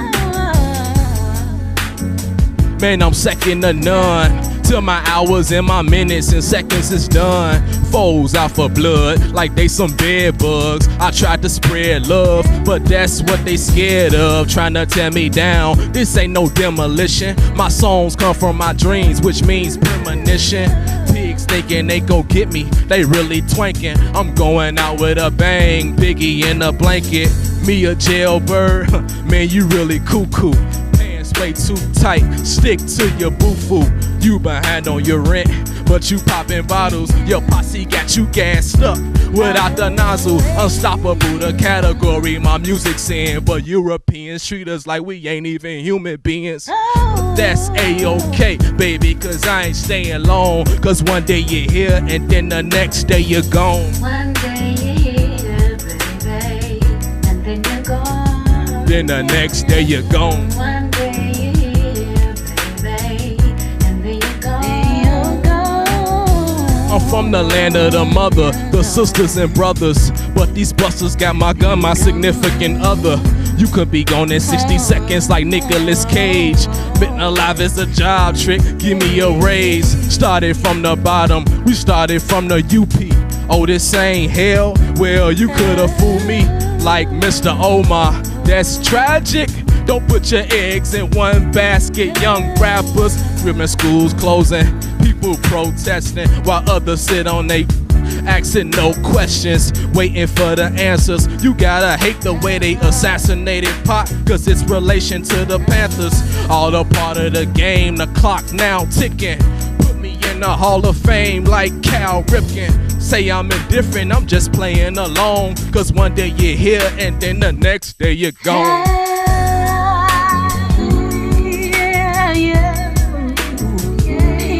Man, I'm second to none. Till my hours and my minutes and seconds is done. Foes out for blood like they some bed bugs. I tried to spread love, but that's what they scared of. Trying to tear me down, this ain't no demolition. My songs come from my dreams, which means premonition. Pigs thinking they gon' get me, they really twanking. I'm going out with a bang, Biggie in a blanket. Me a jailbird, man you really cuckoo. Pants way too tight, stick to your boo-foo. You behind on your rent, but you popping bottles. Your posse got you gassed up without the nozzle. Unstoppable the category my music's in, but Europeans treat us like we ain't even human beings. That's A-OK, baby, cause I ain't staying long. Cause one day you're here and then the next day you're gone. One day you're here, baby. And then you're gone. Then the next day you're gone. One day you're here, baby. And then you're gone. I'm from the land of the mother, the sisters and brothers. But these busters got my gun, my significant other. You could be gone in 60 seconds like Nicolas Cage. Been alive is a job trick, give me a raise. Started from the bottom, we started from the UP. Oh, this ain't hell? Well, you could've fooled me like Mr. Omar. That's tragic. Don't put your eggs in one basket. Young rappers, women schools closing, people protesting while others sit on they asking no questions, waiting for the answers. You gotta hate the way they assassinated Pac, cause it's relation to the Panthers. All a part of the game, the clock now ticking. Put me in the Hall of Fame like Cal Ripken. Say I'm indifferent, I'm just playing along. Cause one day you're here and then the next day you're gone.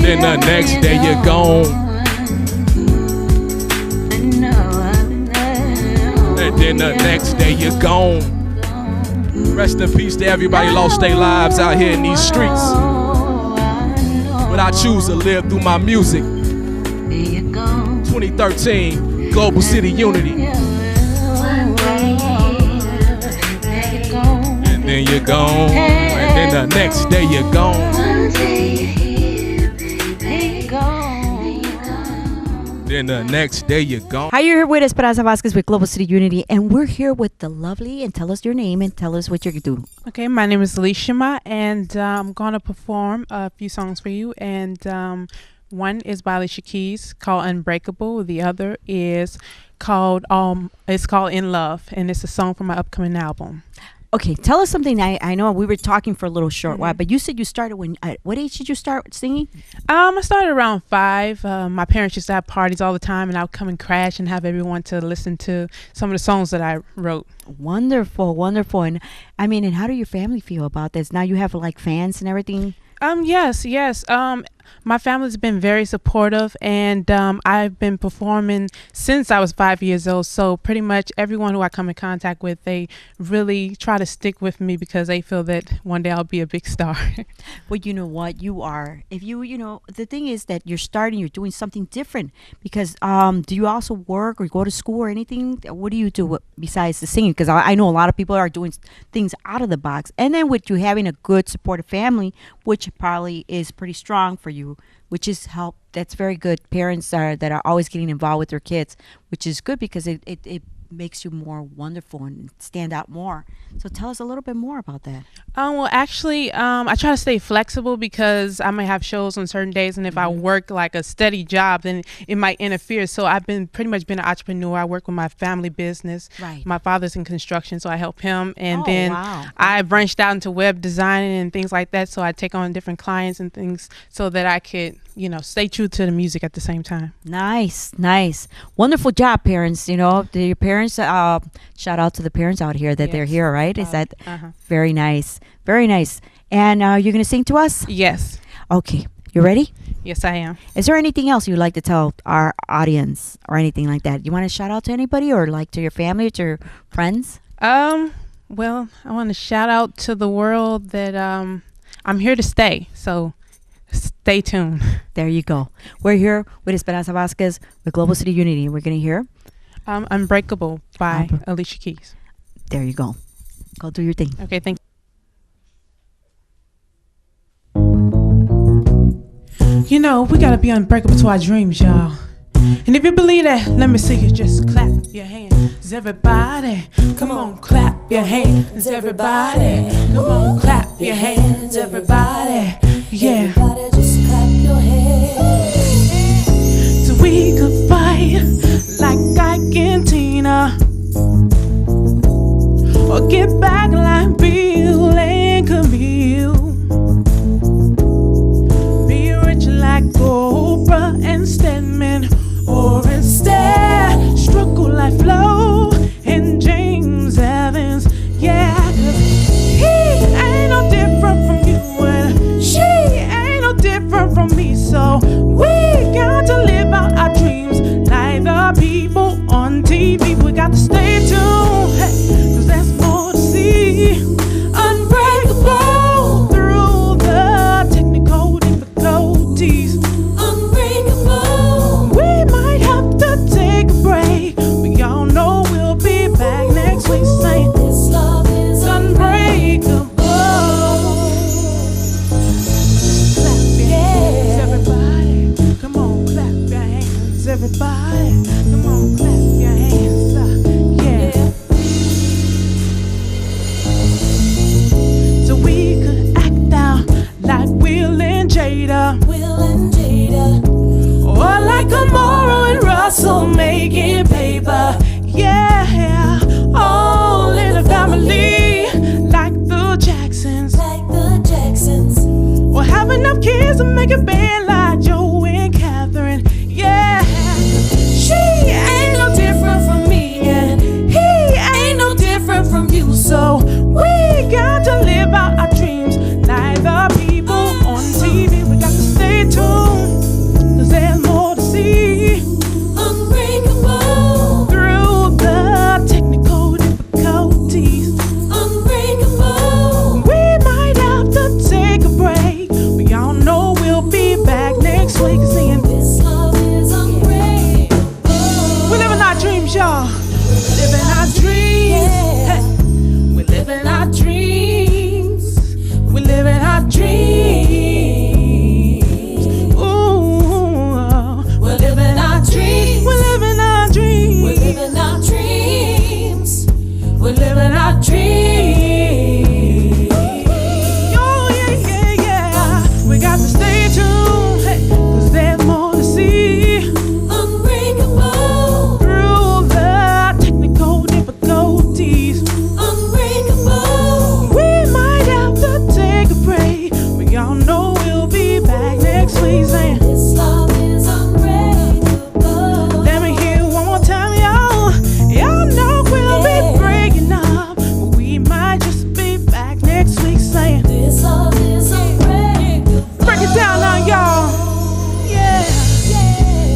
Then the next day you're gone. And then the next day you're gone. Rest in peace to everybody lost their lives out here in these streets. But I choose to live through my music. 2013, Global City Unity. One day you're gone, and then the next day you're gone. One day you're here, baby. Gone. Then the next day you're gone. Hi, you're here with Esperanza Vasquez with Global City Unity, and we're here with the lovely, and tell us your name and tell us what you're doing. Okay, my name is Alicia, and I'm going to perform a few songs for you. And one is by Alicia Keys called Unbreakable. The other is called it's called In Love, and it's a song from my upcoming album. Okay, tell us something. I know we were talking for a little short while, but you said you started when, at what age did you start singing? I started around 5. My parents used to have parties all the time, and I would come and crash and have everyone to listen to some of the songs that I wrote. Wonderful, wonderful. And I mean, and how do your family feel about this? Now you have like fans and everything? Yes. My family's been very supportive, and I've been performing since I was 5 years old. So pretty much everyone who I come in contact with, they really try to stick with me because they feel that one day I'll be a big star. Well, you know what? You are. If you know, the thing is that you're starting, you're doing something different. Because do you also work or go to school or anything? What do you do besides the singing? Because I know a lot of people are doing things out of the box. And then with you having a good supportive family, which probably is pretty strong for you, which is help. That's very good. Parents that are always getting involved with their kids, which is good because it makes you more wonderful and stand out more. So tell us a little bit more about that. Well, actually, I try to stay flexible because I might have shows on certain days, and if I work like a steady job, then it might interfere. So I've been pretty much been an entrepreneur. I work with my family business. Right. My father's in construction, so I help him, and Oh, then wow. I branched out into web designing and things like that. So I take on different clients and things so that I could, stay true to the music at the same time. Nice. Wonderful job, parents. Your parents, shout out to the parents out here that they're Yes. here, right? Is that Uh-huh. very nice? Very nice. And you're going to sing to us? Yes. Okay. You ready? Yes, I am. Is there anything else you'd like to tell our audience or anything like that? You want to shout out to anybody or like to your family or to your friends? Well, I want to shout out to the world that I'm here to stay. So stay tuned. There you go. We're here with Esperanza Vasquez with Global City Unity. We're going to hear. Unbreakable by Unbreak- Alicia Keys. There you go. Go do your thing. Okay, thank you. We gotta be unbreakable to our dreams, y'all. And if you believe that, let me see you just clap your hands, everybody. Come on, clap your hands, everybody. Come on, clap your hands, everybody. Yeah. Everybody just clap your hands. So we could fight like Ike and Tina, or get back like Bill and Camille. Be rich like Oprah and Stedman, or instead struggle like Flo and James Evans. Yeah, 'cause he ain't no different from you, and she ain't no different from me. So we got to live out our dreams like the people on TV. We got to stay tuned, hey, 'cause there's more to see. Unbreakable through the technical difficulties. Unbreakable. We might have to take a break. We all know we'll we're living our dreams. Oh, yeah, yeah, yeah. We got to stay tuned, hey, 'cause there's more to see. Unbreakable, Through the technical difficulties, unbreakable. we might have to take a break. We all know we'll be back next week saying, This love is unbreakable. let me hear one more time, y'all. Y'all know we'll be breaking up, but we might just be back next week saying, This love is unbreakable. break it down now, y'all. Yeah.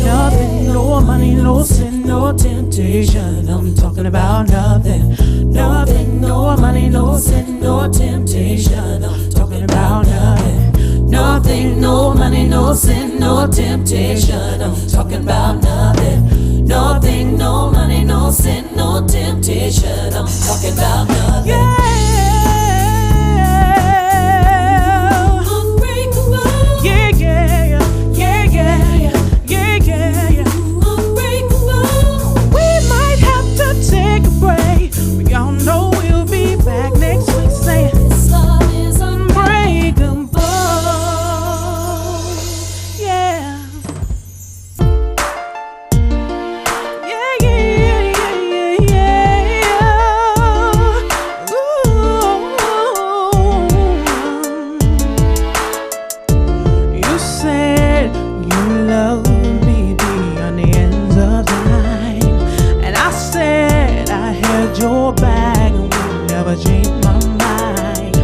Nothing, no money, no sin, no temptation. I'm talking about nothing. Nothing, no money, no sin, no temptation. I'm talking about nothing. Nothing, no money, no sin, no temptation. I'm talking about nothing. Nothing, no money, no sin, no temptation. I'm talking about nothing. Yeah. Unbreakable, Yeah, yeah, yeah, yeah, yeah, yeah, yeah, yeah. unbreakable. We might have to take a break. We all know we'll be back next week saying This love is unbreakable. unbreakable. Yeah. Yeah, yeah, yeah, yeah, yeah. Ooh. You said you love me beyond the ends of time, and I said I held your back and would never change my mind.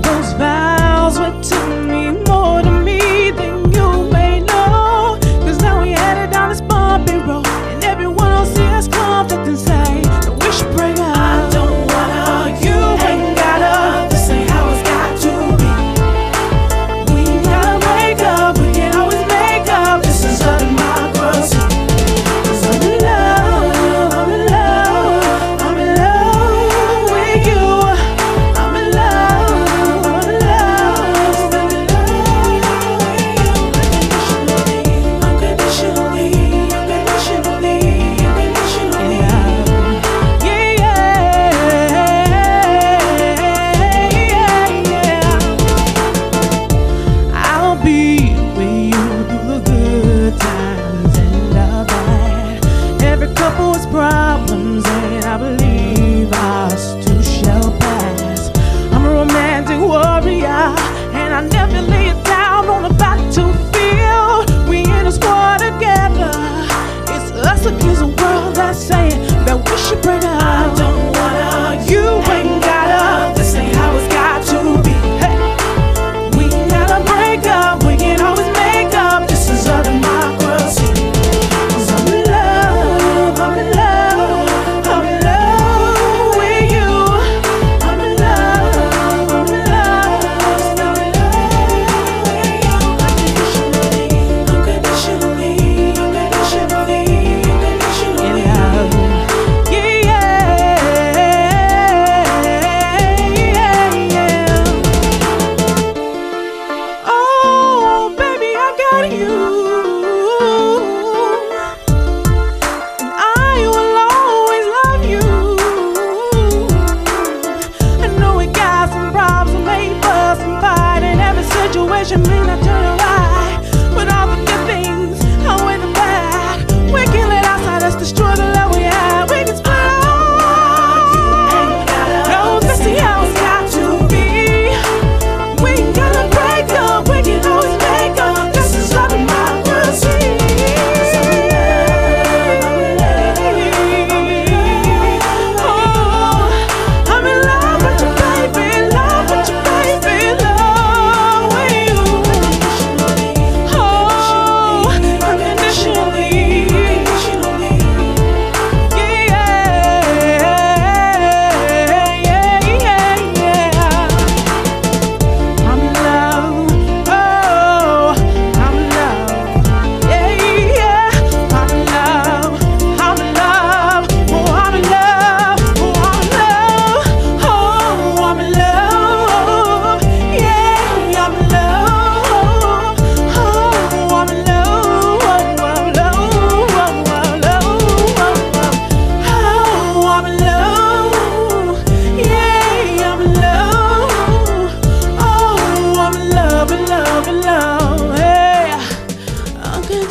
Those vows were to me more to me than you may know, 'cause now we headed down this bumpy road, and everyone will see us conflict and say that we should break up. I don't wanna argue, ain't gotta. This ain't how it's got to be. We gotta break up, we can always make up. This is a democracy. 'Cause I'm in love, I'm in love, I'm in love with you.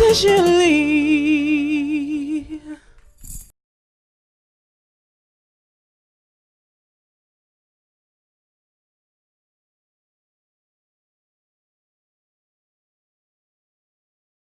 especially